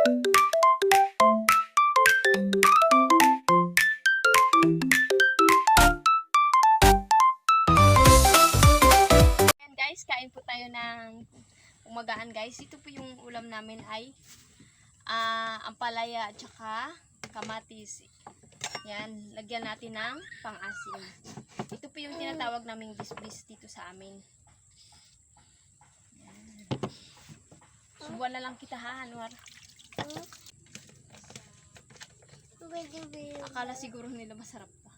And guys, kain po tayo ng umagaan guys. Ito po yung ulam namin ay ampalaya at saka kamatis. Yan, lagyan natin ng pang-asim. Ito po yung tinatawag naming bisbis dito sa amin. Yan. Subuan na lang kita ha, Anwar. Akala siguro nila masarap pa.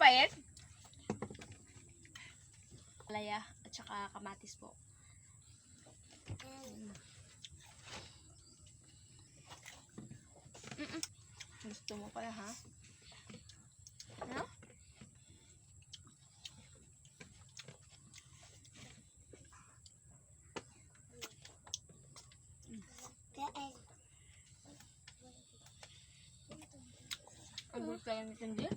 Payet? Ampalaya at saka kamatis po. Gusto mo kaya ha? Ano? Ang gusto kaya natin din?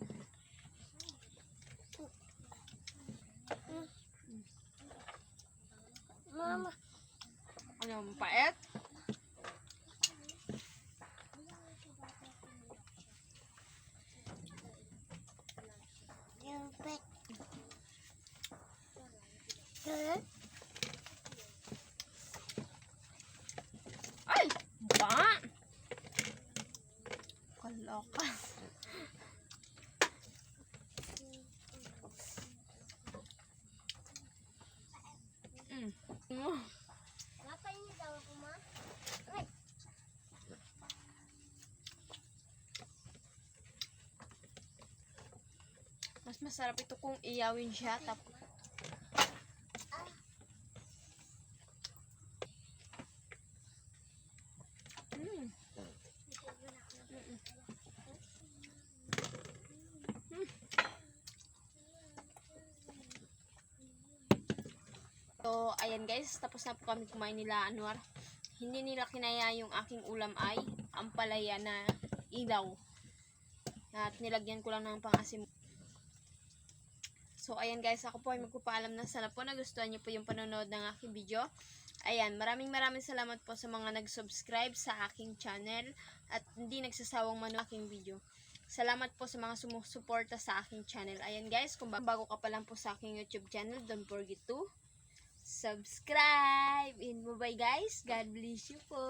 Mama. Ano, pait? Yung pet. Ay! Ba! Kaloka. Lapay niyo daw ako, ma. Mas masarap ito kung iyawin siya. Tapos So, ayan guys, tapos na po kami kumain nila Anwar. Hindi nila kinaya yung aking ulam ay ampalaya na ilaw. At nilagyan ko lang ng pang-asim. So, ayan guys, ako po ay magpapaalam na. Sana po nagustuhan niyo po yung panonood ng aking video. Ayan, maraming salamat po sa mga nag-subscribe sa aking channel at hindi nagsasawang manood aking video. Salamat po sa mga sumusuporta sa aking channel. Ayan guys, kung bago ka pa lang po sa aking YouTube channel, don't forget to subscribe. And bye-bye guys. God bless you po.